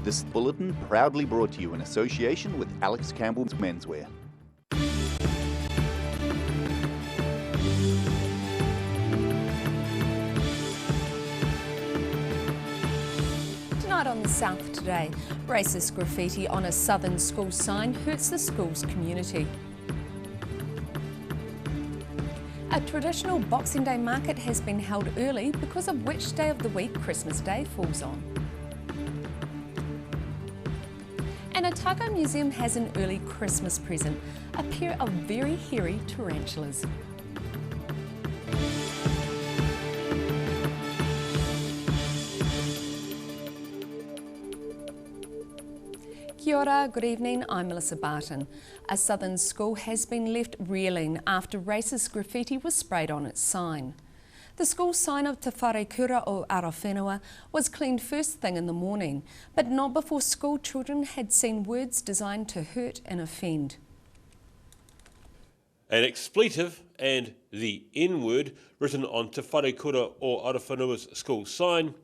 This bulletin proudly brought to you in association with Alex Campbell's Menswear. Tonight on the South Today, racist graffiti on a southern school sign hurts the school's community. A traditional Boxing Day market has been held early because of which day of the week Christmas Day falls on. And Otago Museum has an early Christmas present, a pair of very hairy tarantulas. Kia ora, good evening, I'm Melissa Barton. A southern school has been left reeling after racist graffiti was sprayed on its sign. The school sign of Te Whare Kura o Arawhenua was cleaned first thing in the morning, but not before school children had seen words designed to hurt and offend. An expletive and the N-word written on Te Whare Kura o Arawhenua's school sign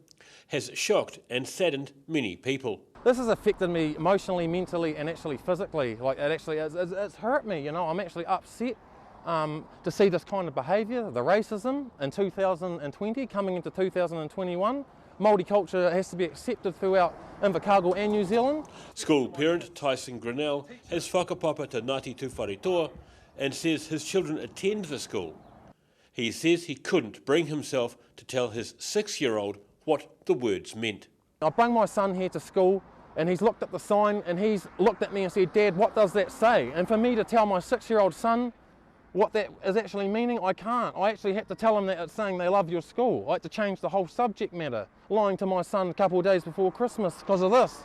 has shocked and saddened many people. This has affected me emotionally, mentally and actually physically. Like it's hurt me, you know. I'm actually upset to see this kind of behaviour, the racism in 2020 coming into 2021. Māori culture has to be accepted throughout Invercargill and New Zealand. School parent Tyson Grinnell has whakapapa to Ngāti Tuwharetoa and says his children attend the school. He says he couldn't bring himself to tell his 6-year-old what the words meant. I bring my son here to school and he's looked at the sign and he's looked at me and said, "Dad, what does that say?" And for me to tell my 6-year-old son what that is actually meaning, I can't. I actually had to tell him that it's saying they love your school. I had to change the whole subject matter, lying to my son a couple of days before Christmas because of this.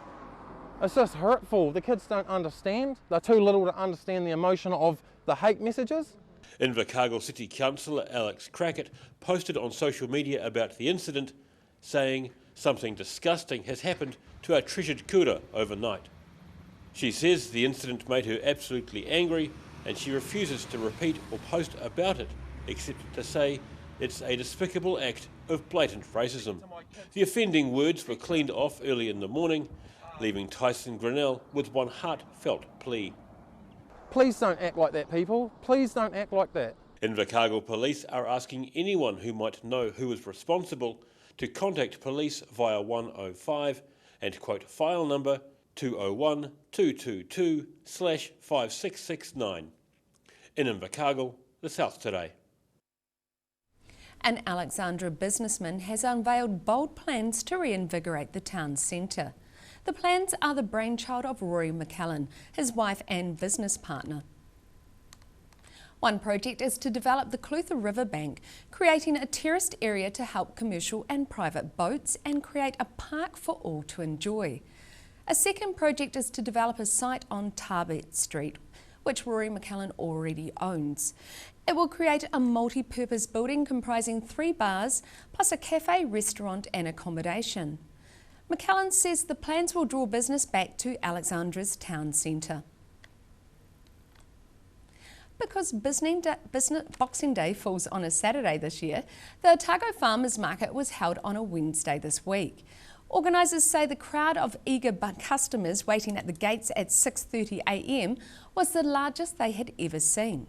It's just hurtful. The kids don't understand. They're too little to understand the emotion of the hate messages. Invercargill City Councillor Alex Crackett posted on social media about the incident, saying something disgusting has happened to our treasured kura overnight. She says the incident made her absolutely angry and she refuses to repeat or post about it, except to say it's a despicable act of blatant racism. The offending words were cleaned off early in the morning, leaving Tyson Grinnell with one heartfelt plea. Please don't act like that, people. Please don't act like that. Invercargill Police are asking anyone who might know who is responsible to contact police via 105 and quote file number 201 222/5669. In Invercargill, the South Today. An Alexandra businessman has unveiled bold plans to reinvigorate the town centre. The plans are the brainchild of Rory McCallum, his wife and business partner. One project is to develop the Clutha riverbank, creating a terraced area to help commercial and private boats and create a park for all to enjoy. A second project is to develop a site on Tarbet Street, which Rory McCallum already owns. It will create a multi-purpose building comprising 3 bars, plus a cafe, restaurant and accommodation. McCallum says the plans will draw business back to Alexandra's town centre. Because Boxing Day falls on a Saturday this year, the Otago Farmers Market was held on a Wednesday this week. Organisers say the crowd of eager customers waiting at the gates at 6:30 a.m. was the largest they had ever seen.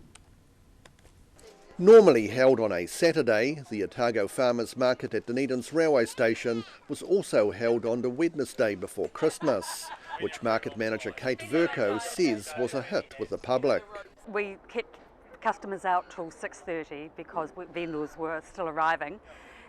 Normally held on a Saturday, the Otago Farmers Market at Dunedin's railway station was also held on the Wednesday before Christmas, which market manager Kate Verco says was a hit with the public. We kept customers out till 6:30 because vendors were still arriving,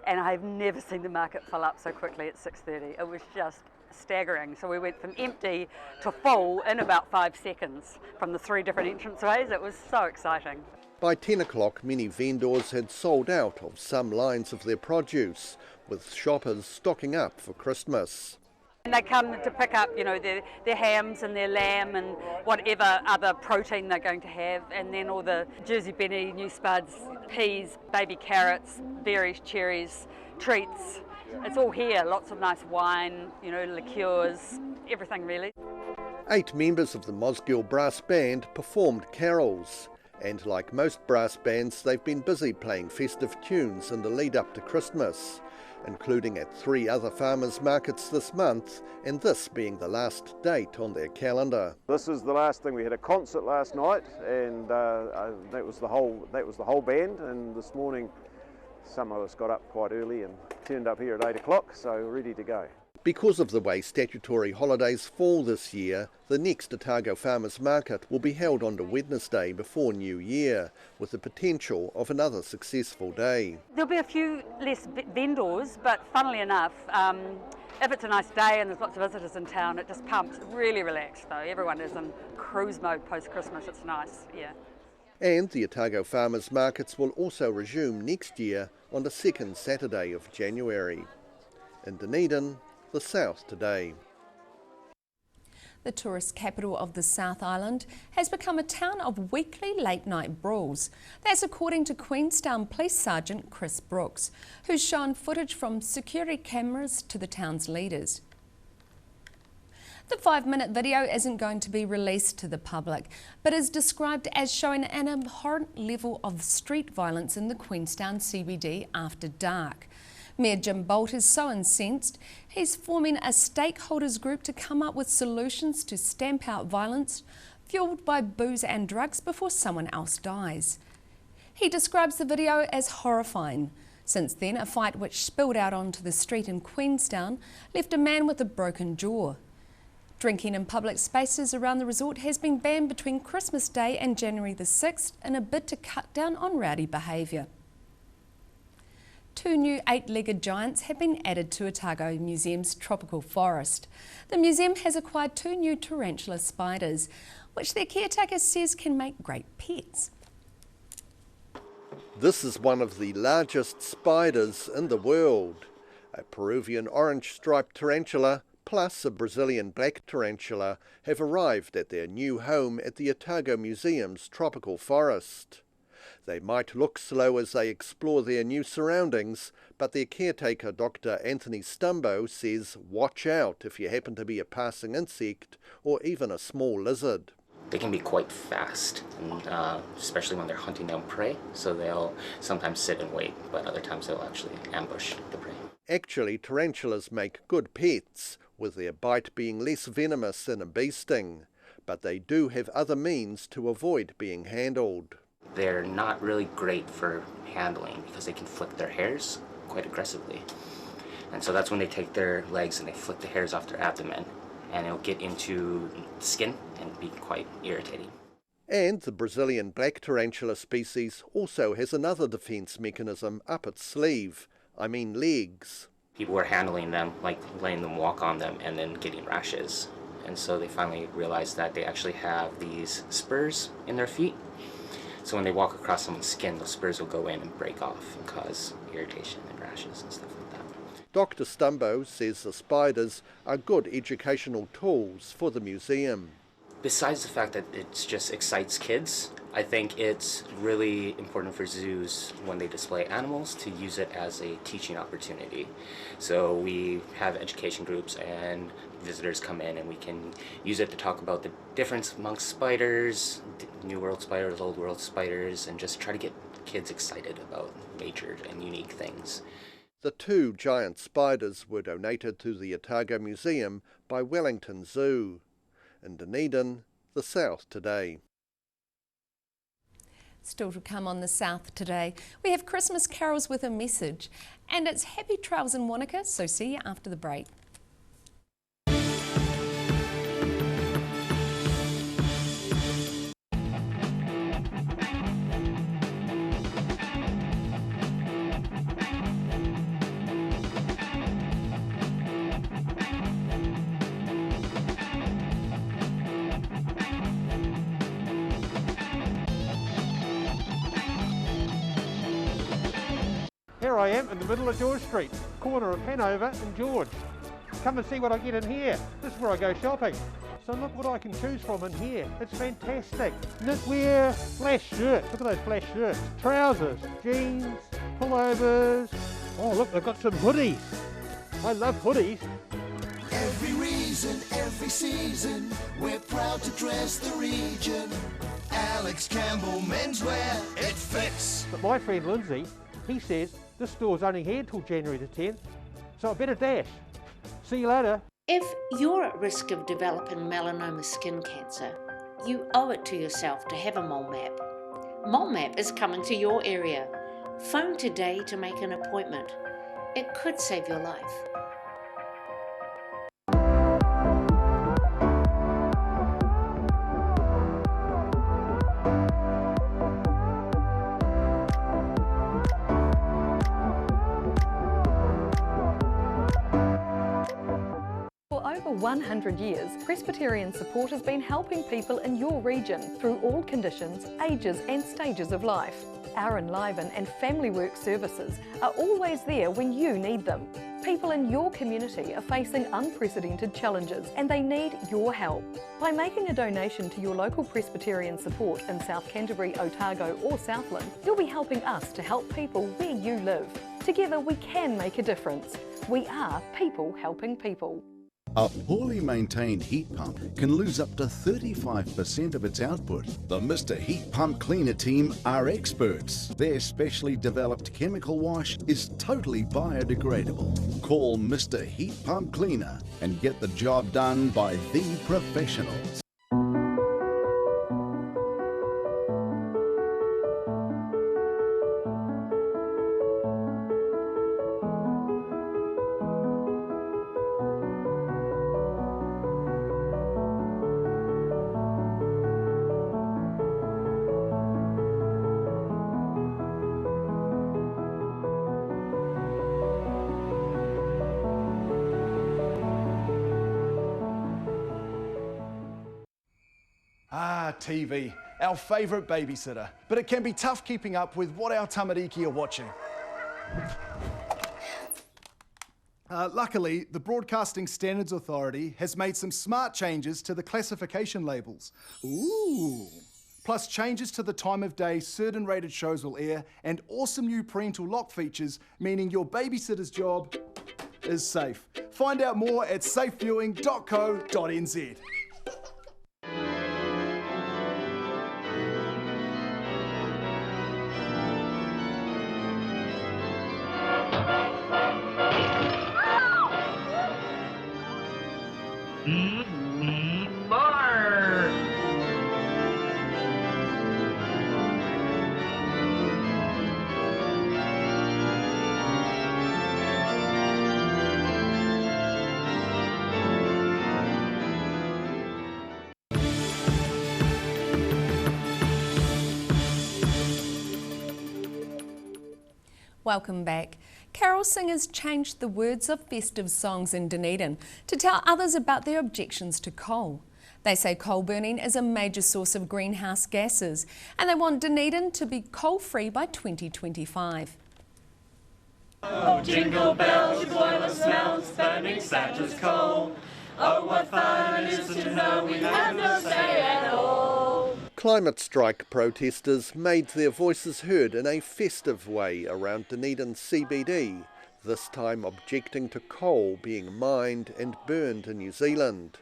and I've never seen the market fill up so quickly at 6:30. It was just staggering. So we went from empty to full in about 5 seconds from the 3 different entranceways. It was so exciting. By 10 o'clock, many vendors had sold out of some lines of their produce, with shoppers stocking up for Christmas. And they come to pick up, you know, their hams and their lamb and whatever other protein they're going to have, and then all the Jersey Benny, new spuds, peas, baby carrots, berries, cherries, treats. It's all here, lots of nice wine, you know, liqueurs, everything really. 8 members of the Mosgiel Brass Band performed carols, and like most brass bands, they've been busy playing festive tunes in the lead up to Christmas. including at 3 other farmers' markets this month, and this being the last date on their calendar. This is the last thing. We had a concert last night, and that was the whole band. And this morning, some of us got up quite early and turned up here at 8 o'clock, so ready to go. Because of the way statutory holidays fall this year, the next Otago Farmers Market will be held on the Wednesday before New Year, with the potential of another successful day. There'll be a few less vendors, but funnily enough, if it's a nice day and there's lots of visitors in town, it just pumps. Really relaxed though. Everyone is in cruise mode post-Christmas. It's nice, yeah. And the Otago Farmers Markets will also resume next year on the second Saturday of January. In Dunedin, the South Today. The tourist capital of the South Island has become a town of weekly late-night brawls. That's according to Queenstown Police Sergeant Chris Brooks, who's shown footage from security cameras to the town's leaders. The 5-minute video isn't going to be released to the public, but is described as showing an abhorrent level of street violence in the Queenstown CBD after dark. Mayor Jim Bolt is so incensed, he's forming a stakeholders group to come up with solutions to stamp out violence fueled by booze and drugs before someone else dies. He describes the video as horrifying. Since then, a fight which spilled out onto the street in Queenstown left a man with a broken jaw. Drinking in public spaces around the resort has been banned between Christmas Day and January the 6th in a bid to cut down on rowdy behaviour. 2 new 8-legged giants have been added to Otago Museum's tropical forest. The museum has acquired 2 new tarantula spiders, which their caretaker says can make great pets. This is one of the largest spiders in the world. A Peruvian orange-striped tarantula plus a Brazilian black tarantula have arrived at their new home at the Otago Museum's tropical forest. They might look slow as they explore their new surroundings, but their caretaker, Dr. Anthony Stumbo, says watch out if you happen to be a passing insect or even a small lizard. They can be quite fast, and, especially when they're hunting down prey, so they'll sometimes sit and wait, but other times they'll actually ambush the prey. Actually, tarantulas make good pets, with their bite being less venomous than a bee sting, but they do have other means to avoid being handled. They're not really great for handling because they can flick their hairs quite aggressively. And so that's when they take their legs and they flick the hairs off their abdomen, and it'll get into the skin and be quite irritating. And the Brazilian black tarantula species also has another defence mechanism up its sleeve. I mean legs. People were handling them, like letting them walk on them and then getting rashes. And so they finally realized that they actually have these spurs in their feet. So when they walk across someone's skin, those spurs will go in and break off and cause irritation and rashes and stuff like that. Dr. Stumbo says the spiders are good educational tools for the museum. Besides the fact that it just excites kids, I think it's really important for zoos when they display animals to use it as a teaching opportunity. So we have education groups and visitors come in and we can use it to talk about the difference amongst spiders, New World spiders, Old World spiders, and just try to get kids excited about nature and unique things. The 2 giant spiders were donated to the Otago Museum by Wellington Zoo. In Dunedin, the South Today. Still to come on the South Today, we have Christmas carols with a message, and it's happy trails in Wanaka, so see you after the break. Here I am in the middle of George Street, corner of Hanover and George. Come and see what I get in here. This is where I go shopping. So look what I can choose from in here. It's fantastic. Knitwear, flash shirts. Look at those flash shirts. Trousers, jeans, pullovers. Oh look, they've got some hoodies. I love hoodies. Every reason, every season, we're proud to dress the region. Alex Campbell Menswear, it fits. But my friend Lindsay, he says this store's only here till January the 10th. so I better dash. See you later. If you're at risk of developing melanoma skin cancer, you owe it to yourself to have a mole map. Mole map is coming to your area. Phone today to make an appointment. It could save your life. For over 100 years, Presbyterian Support has been helping people in your region through all conditions, ages and stages of life. Our Enliven and Family Work services are always there when you need them. People in your community are facing unprecedented challenges and they need your help. By making a donation to your local Presbyterian Support in South Canterbury, Otago or Southland, you'll be helping us to help people where you live. Together we can make a difference. We are people helping people. A poorly maintained heat pump can lose up to 35% of its output. The Mr. Heat Pump Cleaner team are experts. Their specially developed chemical wash is totally biodegradable. Call Mr. Heat Pump Cleaner and get the job done by the professionals. TV, our favourite babysitter, but it can be tough keeping up with what our tamariki are watching. Luckily, the Broadcasting Standards Authority has made some smart changes to the classification labels. Ooh! Plus changes to the time of day certain rated shows will air and awesome new parental lock features, meaning your babysitter's job is safe. Find out more at safeviewing.co.nz. Welcome back. Carol singers changed the words of festive songs in Dunedin to tell others about their objections to coal. They say coal burning is a major source of greenhouse gases and they want Dunedin to be coal-free by 2025. Oh, jingle bells, your boiler smells, burning Santa's coal. Oh, what fun it is to know we have no say at all. Climate strike protesters made their voices heard in a festive way around Dunedin's CBD, this time objecting to coal being mined and burned in New Zealand.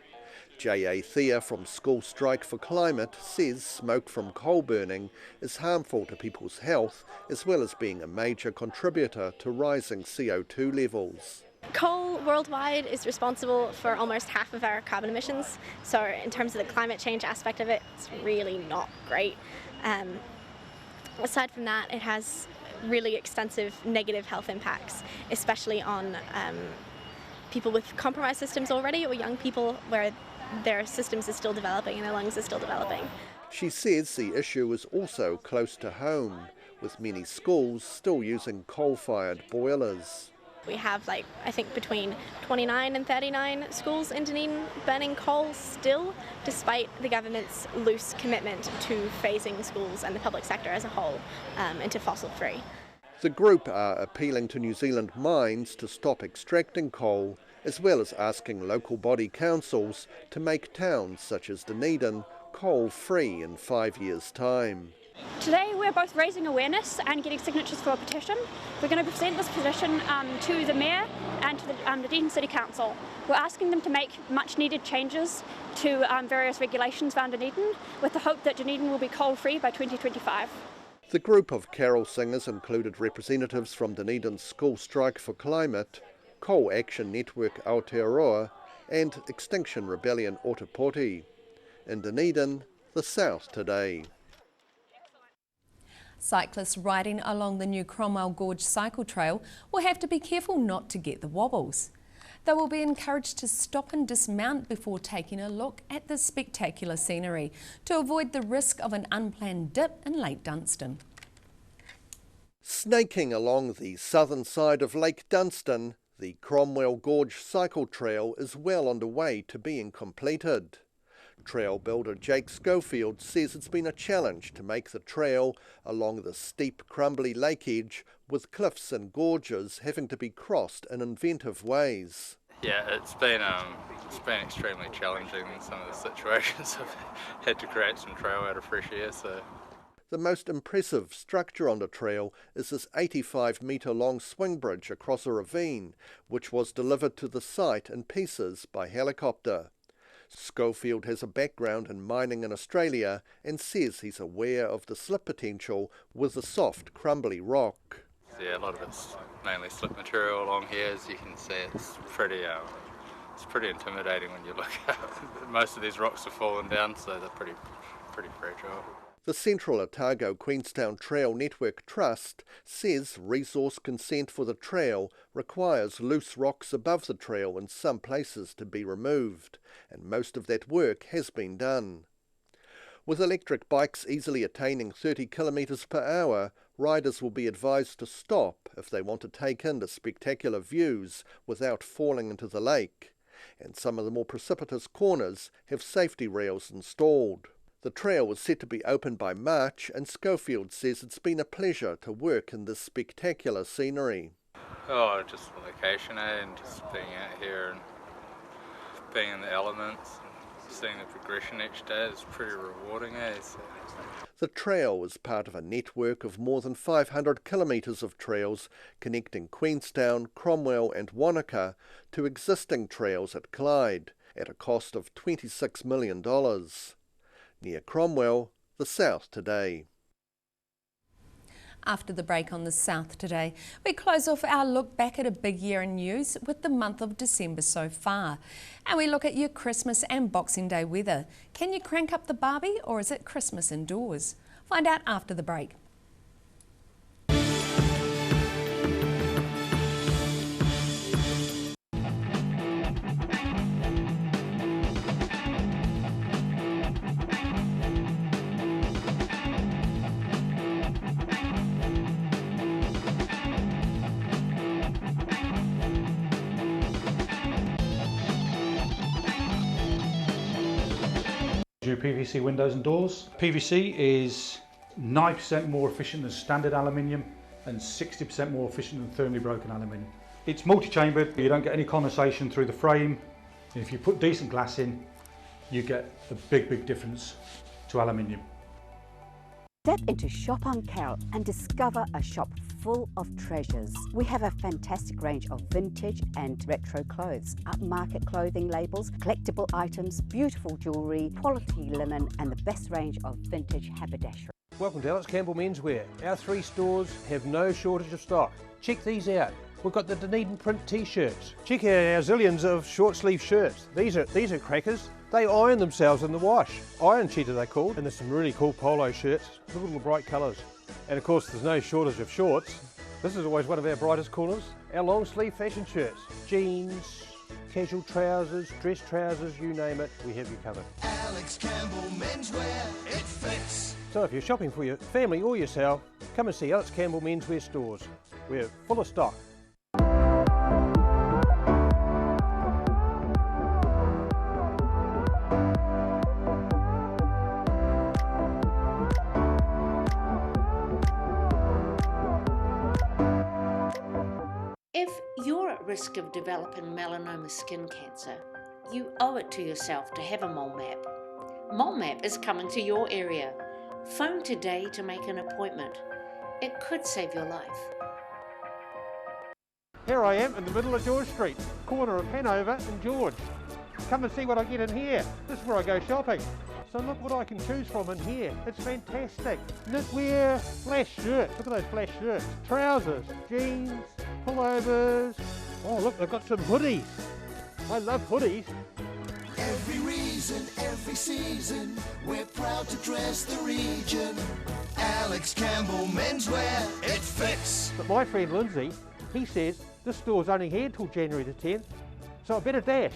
J.A. Thea from School Strike for Climate says smoke from coal burning is harmful to people's health as well as being a major contributor to rising CO2 levels. Coal worldwide is responsible for almost half of our carbon emissions, so in terms of the climate change aspect of it, it's really not great. Aside from that, it has really extensive negative health impacts, especially on people with compromised systems already or young people where their systems are still developing and their lungs are still developing. She says the issue is also close to home, with many schools still using coal-fired boilers. We have I think between 29 and 39 schools in Dunedin burning coal still, despite the government's loose commitment to phasing schools and the public sector as a whole into fossil-free. The group are appealing to New Zealand mines to stop extracting coal, as well as asking local body councils to make towns such as Dunedin coal-free in 5 years' time. Today we're both raising awareness and getting signatures for a petition. We're going to present this petition to the Mayor and to the Dunedin City Council. We're asking them to make much needed changes to various regulations around Dunedin with the hope that Dunedin will be coal-free by 2025. The group of carol singers included representatives from Dunedin's School Strike for Climate, Coal Action Network Aotearoa and Extinction Rebellion Otapoti. In Dunedin, the South Today. Cyclists riding along the new Cromwell Gorge cycle trail will have to be careful not to get the wobbles. They will be encouraged to stop and dismount before taking a look at the spectacular scenery to avoid the risk of an unplanned dip in Lake Dunstan. Snaking along the southern side of Lake Dunstan, the Cromwell Gorge cycle trail is well on the way to being completed. Trail builder Jake Schofield says it's been a challenge to make the trail along the steep, crumbly lake edge, with cliffs and gorges having to be crossed in inventive ways. Yeah, it's been extremely challenging in some of the situations. I've had to create some trail out of fresh air. The most impressive structure on the trail is this 85-metre long swing bridge across a ravine, which was delivered to the site in pieces by helicopter. Schofield has a background in mining in Australia and says he's aware of the slip potential with the soft, crumbly rock. Yeah, a lot of it's mainly slip material along here. As you can see, it's pretty intimidating when you look up. Most of these rocks have fallen down, so they're pretty fragile. The Central Otago Queenstown Trail Network Trust says resource consent for the trail requires loose rocks above the trail in some places to be removed, and most of that work has been done. With electric bikes easily attaining 30 kilometres per hour, riders will be advised to stop if they want to take in the spectacular views without falling into the lake, and some of the more precipitous corners have safety rails installed. The trail is set to be open by March, and Schofield says it's been a pleasure to work in this spectacular scenery. Oh, just the location, and just being out here and being in the elements and seeing the progression each day is pretty rewarding. So. The trail is part of a network of more than 500 kilometres of trails connecting Queenstown, Cromwell and Wanaka to existing trails at Clyde at a cost of $26 million. Near Cromwell, the South Today. After the break on the South Today, we close off our look back at a big year in news with the month of December so far. And we look at your Christmas and Boxing Day weather. Can you crank up the Barbie, or is it Christmas indoors? Find out after the break. New PVC windows and doors. PVC is 9% more efficient than standard aluminium and 60% more efficient than thermally broken aluminium. It's multi-chambered, you don't get any condensation through the frame. And if you put decent glass in, you get a big difference to aluminium. Step into Shop on Carol and discover a shop full of treasures. We have a fantastic range of vintage and retro clothes, upmarket clothing labels, collectible items, beautiful jewellery, quality linen and the best range of vintage haberdashery. Welcome to Alex Campbell Menswear. Our 3 stores have no shortage of stock. Check these out. We've got the Dunedin print t-shirts. Check out our zillions of short sleeve shirts. These are crackers. They iron themselves in the wash. Iron cheater they're called. And there's some really cool polo shirts. Look at all the bright colours. And of course there's no shortage of shorts. This is always one of our brightest corners. Our long sleeve fashion shirts. Jeans, casual trousers, dress trousers, you name it, we have you covered. Alex Campbell Menswear, it fits. So if you're shopping for your family or yourself, come and see Alex Campbell Menswear stores. We're full of stock. If you're at risk of developing melanoma skin cancer, you owe it to yourself to have a mole map. Mole map is coming to your area. Phone today to make an appointment. It could save your life. Here I am in the middle of George Street, corner of Hanover and George. Come and see what I get in here. This is where I go shopping. So look what I can choose from in here. It's fantastic. Knitwear, flash shirts. Look at those flash shirts. Trousers, jeans, pullovers, Oh look, they've got some hoodies. I love hoodies. Every reason, every season, we're proud to dress the region. Alex Campbell Menswear, it fits. But my friend Lindsay, he says this store's only here till January the 10th, so I better dash.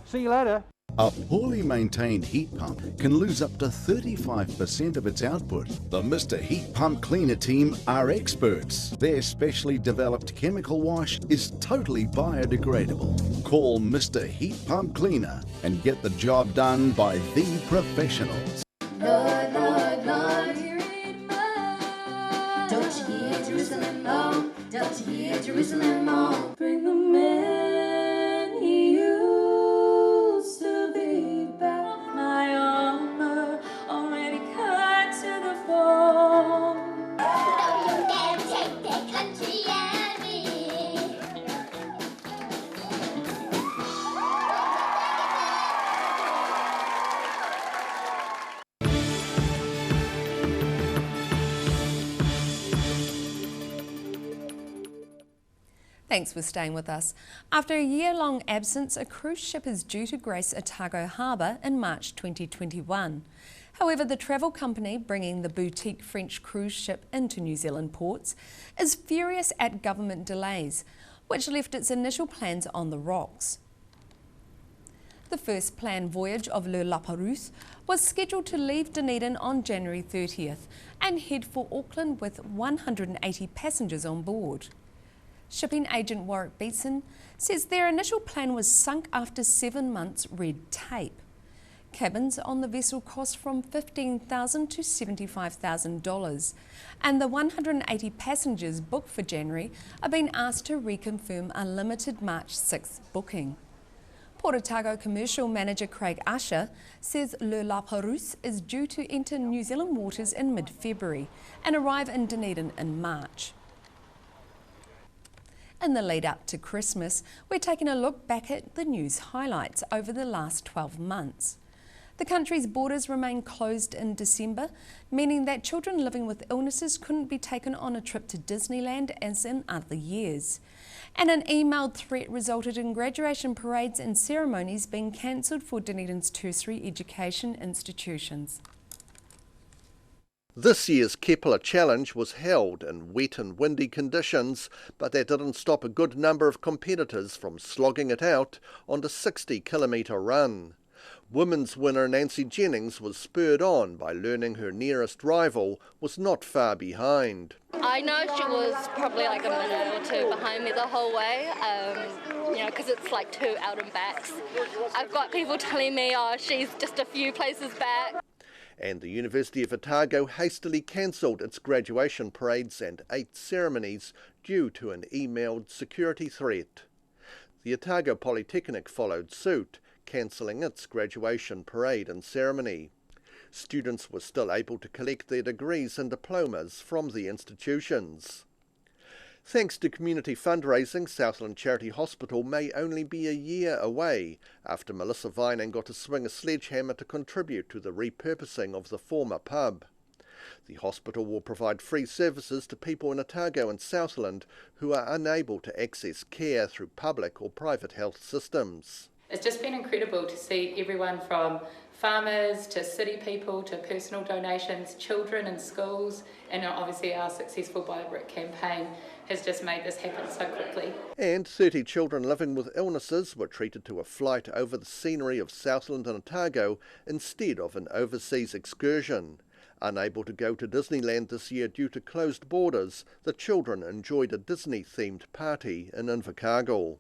See you later. A poorly maintained heat pump can lose up to 35% of its output. The Mr. Heat Pump Cleaner team are experts. Their specially developed chemical wash is totally biodegradable. Call Mr. Heat Pump Cleaner and get the job done by the professionals. Lord, Lord, Lord, hear it more. Don't you hear Jerusalem moan? Don't you hear Jerusalem moan? Bring the man he used to be back. My armor already cut to the bone. So you can take that country and me. Thanks for staying with us. After a year-long absence, a cruise ship is due to grace Otago Harbour in March 2021. However, the travel company bringing the boutique French cruise ship into New Zealand ports is furious at government delays, which left its initial plans on the rocks. The first planned voyage of Le Lapérouse was scheduled to leave Dunedin on January 30th and head for Auckland with 180 passengers on board. Shipping agent Warwick Beatson says their initial plan was sunk after 7 months red tape. Cabins on the vessel cost from $15,000 to $75,000, and the 180 passengers booked for January are being asked to reconfirm a limited March 6th booking. Port Otago Commercial Manager Craig Usher says Le Lapérouse is due to enter New Zealand waters in mid-February and arrive in Dunedin in March. In the lead up to Christmas, we're taking a look back at the news highlights over the last 12 months. The country's borders remained closed in December, meaning that children living with illnesses couldn't be taken on a trip to Disneyland as in other years. And an emailed threat resulted in graduation parades and ceremonies being cancelled for Dunedin's tertiary education institutions. This year's Kepler Challenge was held in wet and windy conditions, but that didn't stop a good number of competitors from slogging it out on the 60-kilometre run. Women's winner Nancy Jennings was spurred on by learning her nearest rival was not far behind. I know she was probably like a minute or two behind me the whole way, because it's like 2 out and backs. I've got people telling me, oh, she's just a few places back. And the University of Otago hastily cancelled its graduation parades and 8 ceremonies due to an emailed security threat. The Otago Polytechnic followed suit, cancelling its graduation parade and ceremony. Students were still able to collect their degrees and diplomas from the institutions. Thanks to community fundraising, Southland Charity Hospital may only be a year away after Melissa Vining got to swing a sledgehammer to contribute to the repurposing of the former pub. The hospital will provide free services to people in Otago and Southland who are unable to access care through public or private health systems. It's just been incredible to see everyone from farmers to city people to personal donations, children in schools, and obviously our successful Buy a Brick campaign has just made this happen so quickly. And 30 children living with illnesses were treated to a flight over the scenery of Southland and Otago instead of an overseas excursion. Unable to go to Disneyland this year due to closed borders, the children enjoyed a Disney-themed party in Invercargill.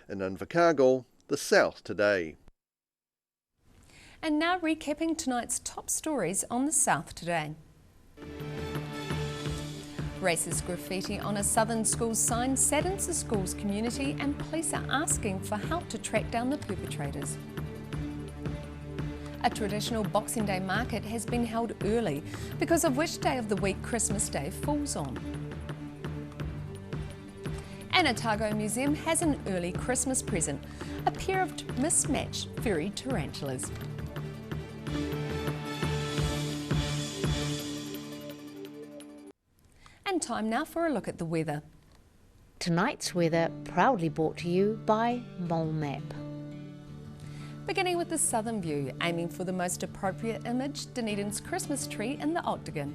In Invercargill, the South Today. And now recapping tonight's top stories on the South Today. Racist graffiti on a southern school sign saddens the school's community and police are asking for help to track down the perpetrators. A traditional Boxing Day market has been held early because of which day of the week Christmas Day falls on. An Otago Museum has an early Christmas present, a pair of mismatched furry tarantulas. And time now for a look at the weather. Tonight's weather proudly brought to you by Mole Map. Beginning with the southern view, aiming for the most appropriate image, Dunedin's Christmas tree in the Octagon.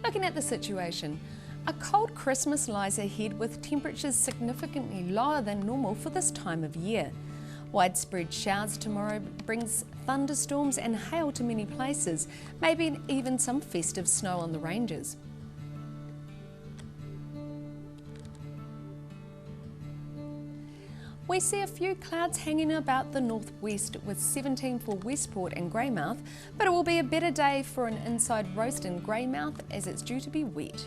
Looking at the situation, a cold Christmas lies ahead with temperatures significantly lower than normal for this time of year. Widespread showers tomorrow brings thunderstorms and hail to many places, maybe even some festive snow on the ranges. We see a few clouds hanging about the northwest with 17 for Westport and Greymouth, but it will be a better day for an inside roast in Greymouth as it's due to be wet.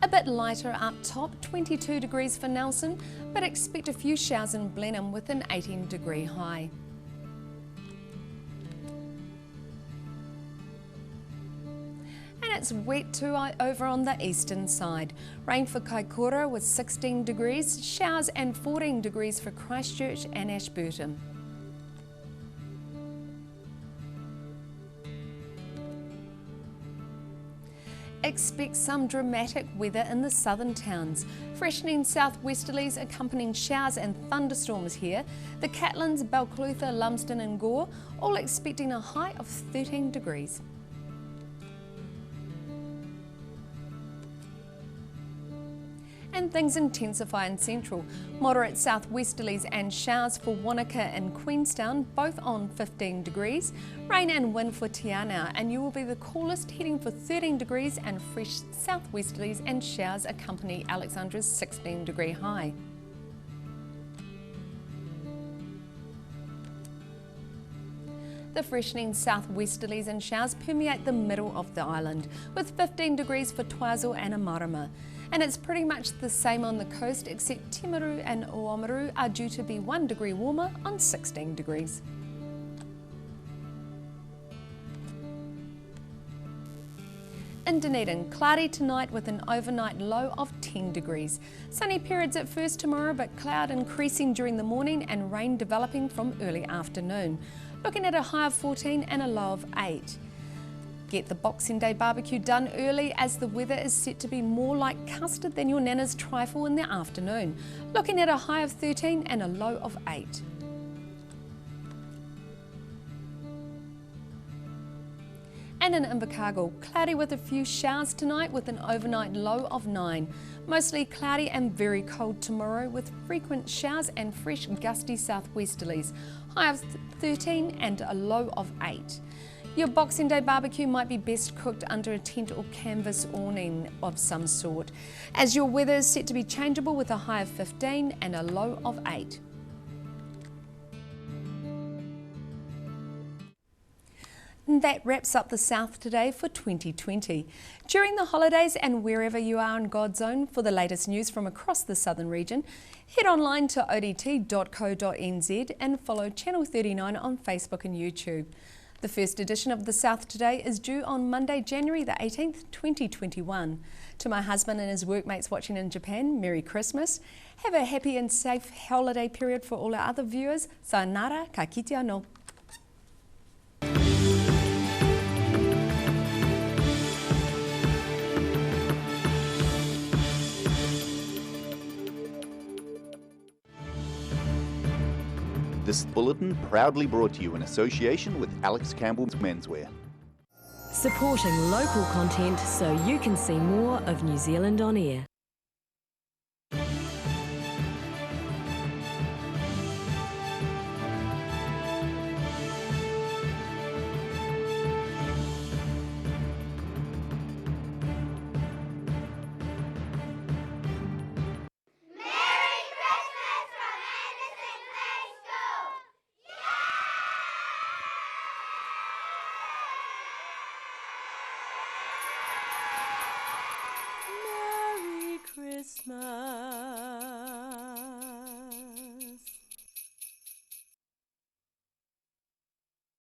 A bit lighter up top, 22 degrees for Nelson, but expect a few showers in Blenheim with an 18-degree high. It's wet too over on the eastern side. Rain for Kaikoura with 16 degrees, showers and 14 degrees for Christchurch and Ashburton. Expect some dramatic weather in the southern towns. Freshening southwesterlies accompanying showers and thunderstorms here. The Catlins, Balclutha, Lumsden and Gore all expecting a high of 13 degrees. And things intensify in central. Moderate southwesterlies and showers for Wanaka and Queenstown, both on 15 degrees. Rain and wind for Te Anau, and you will be the coolest, heading for 13 degrees, and fresh southwesterlies and showers accompany Alexandra's 16-degree high. The freshening southwesterlies and showers permeate the middle of the island, with 15 degrees for Twazel and Amarama. And it's pretty much the same on the coast, except Timaru and Oamaru are due to be 1 degree warmer on 16 degrees. In Dunedin, cloudy tonight with an overnight low of 10 degrees. Sunny periods at first tomorrow, but cloud increasing during the morning and rain developing from early afternoon. Looking at a high of 14 and a low of 8. Get the Boxing Day barbecue done early as the weather is set to be more like custard than your nana's trifle in the afternoon. Looking at a high of 13 and a low of 8. And in Invercargill, cloudy with a few showers tonight with an overnight low of 9. Mostly cloudy and very cold tomorrow with frequent showers and fresh gusty southwesterlies. High of 13 and a low of 8. Your Boxing Day barbecue might be best cooked under a tent or canvas awning of some sort, as your weather is set to be changeable with a high of 15 and a low of 8. And that wraps up the South Today for 2020. During the holidays and wherever you are in God's Own, for the latest news from across the southern region, head online to odt.co.nz and follow Channel 39 on Facebook and YouTube. The first edition of the South Today is due on Monday, January the 18th, 2021. To my husband and his workmates watching in Japan, Merry Christmas. Have a happy and safe holiday period for all our other viewers. Sayonara, ka kite anō. This bulletin proudly brought to you in association with Alex Campbell's Menswear. Supporting local content so you can see more of New Zealand on air.